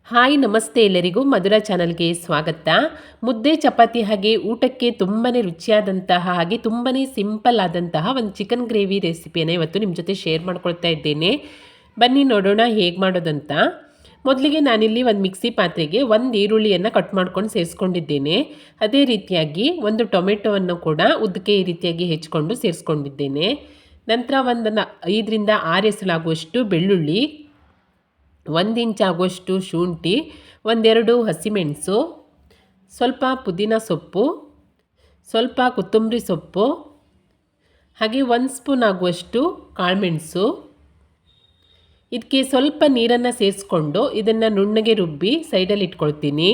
Hi ನಮಸ್ತೆ ಎಲ್ಲರಿಗೂ ಮಧುರ ಚಾನಲ್ಗೆ ಸ್ವಾಗತ. ಮುದ್ದೆ ಚಪಾತಿ ಹಾಗೆ ಊಟಕ್ಕೆ ತುಂಬಾ ರುಚಿಯಾದಂತಹ ಹಾಗೆ ತುಂಬಾ ಸಿಂಪಲ್ ಆದಂತಹ ಒಂದು ಚಿಕನ್ ಗ್ರೇವಿ ರೆಸಿಪಿಯನ್ನು ಇವತ್ತು ನಿಮ್ಮ ಜೊತೆ ಶೇರ್ ಮಾಡ್ಕೊಳ್ತಾ ಇದ್ದೇನೆ. ಬನ್ನಿ ನೋಡೋಣ ಹೇಗೆ ಮಾಡೋದಂತ. ಮೊದಲಿಗೆ ನಾನಿಲ್ಲಿ ಒಂದು ಮಿಕ್ಸಿ ಪಾತ್ರೆಗೆ ಒಂದು ಈರುಳ್ಳಿಯನ್ನು ಕಟ್ ಮಾಡ್ಕೊಂಡು ಸೇರಿಸ್ಕೊಂಡಿದ್ದೇನೆ. ಅದೇ ರೀತಿಯಾಗಿ ಒಂದು ಟೊಮೆಟೊವನ್ನು ಕೂಡ ಉದ್ದಕ್ಕೆ ಈ ರೀತಿಯಾಗಿ ಹೆಚ್ಚಿಕೊಂಡು ಸೇರಿಸ್ಕೊಂಡಿದ್ದೇನೆ. ನಂತರ ಒಂದು 5ರಿಂದ 6 ಎಸಳಾಗುವಷ್ಟು ಬೆಳ್ಳುಳ್ಳಿ, 1 ಇಂಚ್ ಆಗುವಷ್ಟು ಶುಂಠಿ, ಒಂದೆರಡು ಹಸಿಮೆಣಸು, ಸ್ವಲ್ಪ ಪುದೀನ ಸೊಪ್ಪು, ಸ್ವಲ್ಪ ಕೊತ್ತಂಬರಿ ಸೊಪ್ಪು, ಹಾಗೆ 1 ಸ್ಪೂನ್ ಆಗುವಷ್ಟು ಕಾಳುಮೆಣಸು. ಇದಕ್ಕೆ ಸ್ವಲ್ಪ ನೀರನ್ನು ಸೇರಿಸ್ಕೊಂಡು ಇದನ್ನು ನುಣ್ಣಗೆ ರುಬ್ಬಿ ಸೈಡಲ್ಲಿ ಇಟ್ಕೊಳ್ತೀನಿ.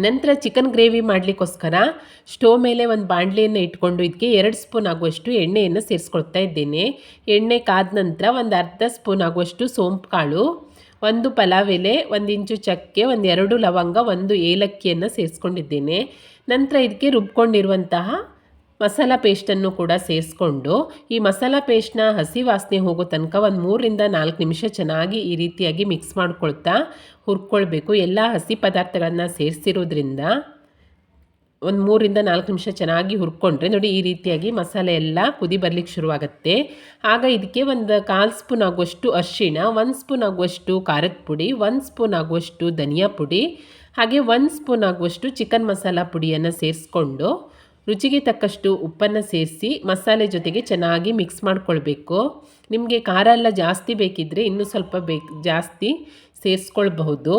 ನಂತರ ಚಿಕನ್ ಗ್ರೇವಿ ಮಾಡಲಿಕ್ಕೋಸ್ಕರ ಸ್ಟೋವ್ ಮೇಲೆ ಒಂದು ಬಾಣಲೆಯನ್ನು ಇಟ್ಕೊಂಡು ಇದಕ್ಕೆ 2 ಸ್ಪೂನ್ ಆಗುವಷ್ಟು ಎಣ್ಣೆಯನ್ನು ಸೇರಿಸ್ಕೊಳ್ತಾ ಇದ್ದೇನೆ. ಎಣ್ಣೆ ಕಾದ ನಂತರ ಒಂದು ಅರ್ಧ ಸ್ಪೂನ್ ಆಗುವಷ್ಟು ಸೋಂಪು ಕಾಳು, 1 ಪಲಾವ್ ಎಲೆ, 1 ಇಂಚು ಚಕ್ಕೆ, 2 ಲವಂಗ, 1 ಏಲಕ್ಕಿಯನ್ನು ಸೇರಿಸ್ಕೊಂಡಿದ್ದೇನೆ. ನಂತರ ಇದಕ್ಕೆ ರುಬ್ಕೊಂಡಿರುವಂತಹ ಮಸಾಲ ಪೇಸ್ಟನ್ನು ಕೂಡ ಸೇರಿಸ್ಕೊಂಡು ಈ ಮಸಾಲ ಪೇಸ್ಟ್ನ ಹಸಿ ವಾಸನೆ ಹೋಗೋ ತನಕ ಒಂದು 3ರಿಂದ 4 ನಿಮಿಷ ಚೆನ್ನಾಗಿ ಈ ರೀತಿಯಾಗಿ ಮಿಕ್ಸ್ ಮಾಡ್ಕೊಳ್ತಾ ಹುರ್ಕೊಳ್ಬೇಕು. ಎಲ್ಲ ಹಸಿ ಪದಾರ್ಥಗಳನ್ನು ಸೇರಿಸಿರೋದ್ರಿಂದ ಒಂದು 3ರಿಂದ 4 ನಿಮಿಷ ಚೆನ್ನಾಗಿ ಹುರ್ಕೊಂಡ್ರೆ ನೋಡಿ ಈ ರೀತಿಯಾಗಿ ಮಸಾಲೆ ಎಲ್ಲ ಕುದಿ ಬರಲಿಕ್ಕೆ ಶುರುವಾಗುತ್ತೆ. ಆಗ ಇದಕ್ಕೆ ಒಂದು 1/4 ಸ್ಪೂನ್ ಆಗುವಷ್ಟು ಅರಿಶಿಣ, 1 ಸ್ಪೂನ್ ಆಗುವಷ್ಟು ಖಾರದ ಪುಡಿ, 1 ಸ್ಪೂನ್ ಆಗುವಷ್ಟು ಧನಿಯಾ ಪುಡಿ, ಹಾಗೆ 1 ಸ್ಪೂನ್ ಆಗುವಷ್ಟು ಚಿಕನ್ ಮಸಾಲ ಪುಡಿಯನ್ನು ಸೇರಿಸ್ಕೊಂಡು ರುಚಿಗೆ ತಕ್ಕಷ್ಟು ಉಪ್ಪನ್ನು ಸೇರಿಸಿ ಮಸಾಲೆ ಜೊತೆಗೆ ಚೆನ್ನಾಗಿ ಮಿಕ್ಸ್ ಮಾಡ್ಕೊಳ್ಬೇಕು. ನಿಮಗೆ ಖಾರ ಎಲ್ಲ ಜಾಸ್ತಿ ಬೇಕಿದ್ದರೆ ಇನ್ನೂ ಸ್ವಲ್ಪ ಜಾಸ್ತಿ ಸೇರಿಸ್ಕೊಳ್ಬಹುದು.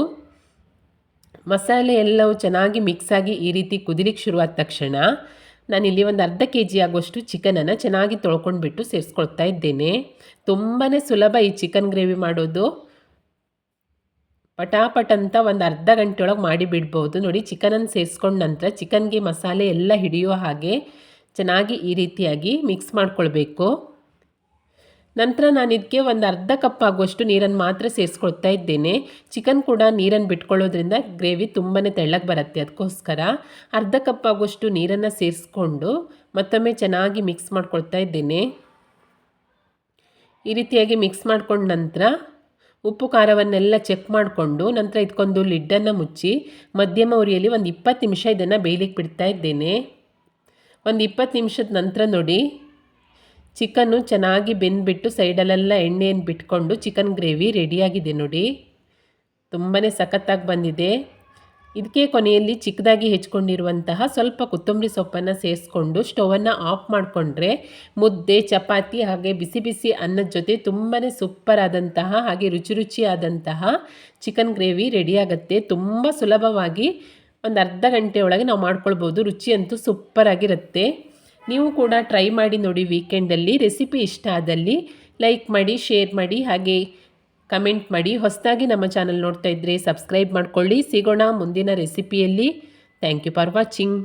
ಮಸಾಲೆ ಎಲ್ಲವೂ ಚೆನ್ನಾಗಿ ಮಿಕ್ಸಾಗಿ ಈ ರೀತಿ ಕುದಿಲಿಕ್ಕೆ ಶುರುವಾದ ತಕ್ಷಣ ನಾನಿಲ್ಲಿ ಒಂದು ಅರ್ಧ kg ಆಗುವಷ್ಟು ಚಿಕನನ್ನು ಚೆನ್ನಾಗಿ ತೊಳ್ಕೊಂಡ್ಬಿಟ್ಟು ಸೇರಿಸ್ಕೊಳ್ತಾ ಇದ್ದೇನೆ. ತುಂಬಾ ಸುಲಭ ಈ ಚಿಕನ್ ಗ್ರೇವಿ ಮಾಡೋದು. ಪಟಾಪಟ್ ಅಂತ ಒಂದು ಅರ್ಧ ಗಂಟೆ ಒಳಗೆ ಮಾಡಿಬಿಡ್ಬೋದು. ನೋಡಿ ಚಿಕನನ್ನು ಸೇರಿಸ್ಕೊಂಡ ನಂತರ ಚಿಕನ್ಗೆ ಮಸಾಲೆ ಎಲ್ಲ ಹಿಡಿಯೋ ಹಾಗೆ ಚೆನ್ನಾಗಿ ಈ ರೀತಿಯಾಗಿ ಮಿಕ್ಸ್ ಮಾಡ್ಕೊಳ್ಬೇಕು. ನಂತರ ನಾನು ಇದಕ್ಕೆ ಒಂದು ಅರ್ಧ ಕಪ್ ಆಗುವಷ್ಟು ನೀರನ್ನು ಮಾತ್ರ ಸೇರಿಸ್ಕೊಳ್ತಾ ಇದ್ದೇನೆ. ಚಿಕನ್ ಕೂಡ ನೀರನ್ನು ಬಿಟ್ಕೊಳ್ಳೋದ್ರಿಂದ ಗ್ರೇವಿ ತುಂಬಾ ತೆಳ್ಳಗೆ ಬರುತ್ತೆ. ಅದಕ್ಕೋಸ್ಕರ ಅರ್ಧ ಕಪ್ ಆಗುವಷ್ಟು ನೀರನ್ನು ಸೇರಿಸ್ಕೊಂಡು ಮತ್ತೊಮ್ಮೆ ಚೆನ್ನಾಗಿ ಮಿಕ್ಸ್ ಮಾಡ್ಕೊಳ್ತಾ ಇದ್ದೇನೆ. ಈ ರೀತಿಯಾಗಿ ಮಿಕ್ಸ್ ಮಾಡ್ಕೊಂಡ ನಂತರ ಉಪ್ಪು ಖಾರವನ್ನೆಲ್ಲ ಚೆಕ್ ಮಾಡಿಕೊಂಡು ನಂತರ ಇದಕ್ಕೊಂದು ಲಿಡ್ಡನ್ನು ಮುಚ್ಚಿ ಮಧ್ಯಮ ಉರಿಯಲ್ಲಿ ಒಂದು 20 ನಿಮಿಷ ಇದನ್ನು ಬೇಯಲಿಕ್ಕೆ ಬಿಡ್ತಾ ಇದ್ದೇನೆ. ಒಂದು 20 ನಿಮಿಷದ ನಂತರ ನೋಡಿ ಚಿಕನ್ನು ಚೆನ್ನಾಗಿ ಬೆಂದುಬಿಟ್ಟು ಸೈಡಲ್ಲೆಲ್ಲ ಎಣ್ಣೆಯನ್ನು ಬಿಟ್ಕೊಂಡು ಚಿಕನ್ ಗ್ರೇವಿ ರೆಡಿಯಾಗಿದೆ. ನೋಡಿ ತುಂಬಾ ಸಖತ್ತಾಗಿ ಬಂದಿದೆ. ಇದಕ್ಕೆ ಕೊನೆಯಲ್ಲಿ ಚಿಕ್ಕದಾಗಿ ಹೆಚ್ಕೊಂಡಿರುವಂತಹ ಸ್ವಲ್ಪ ಕೊತ್ತಂಬರಿ ಸೊಪ್ಪನ್ನು ಸೇರಿಸ್ಕೊಂಡು ಸ್ಟವನ್ನು ಆಫ್ ಮಾಡಿಕೊಂಡ್ರೆ ಮುದ್ದೆ, ಚಪಾತಿ ಹಾಗೆ ಬಿಸಿ ಬಿಸಿ ಅನ್ನದ ಜೊತೆ ತುಂಬಾ ಸೂಪರ್ ಆದಂತಹ ಹಾಗೆ ರುಚಿಯಾದಂತಹ ಚಿಕನ್ ಗ್ರೇವಿ ರೆಡಿಯಾಗುತ್ತೆ. ತುಂಬ ಸುಲಭವಾಗಿ ಒಂದು ಅರ್ಧ ಗಂಟೆ ಒಳಗೆ ನಾವು ಮಾಡ್ಕೊಳ್ಬೋದು. ರುಚಿ ಅಂತೂ ಸೂಪರಾಗಿರುತ್ತೆ. ನೀವು ಕೂಡ ಟ್ರೈ ಮಾಡಿ ನೋಡಿ ವೀಕೆಂಡಲ್ಲಿ. ರೆಸಿಪಿ ಇಷ್ಟ ಆದಲ್ಲಿ ಲೈಕ್ ಮಾಡಿ, ಶೇರ್ ಮಾಡಿ, ಹಾಗೆ ಕಮೆಂಟ್ ಮಾಡಿ. ಹೊಸದಾಗಿ ನಮ್ಮ ಚಾನಲ್ ನೋಡ್ತಾ ಇದ್ದರೆ ಸಬ್ಸ್ಕ್ರೈಬ್ ಮಾಡ್ಕೊಳ್ಳಿ. ಸಿಗೋಣ ಮುಂದಿನ ರೆಸಿಪಿಯಲ್ಲಿ. Thank you for watching.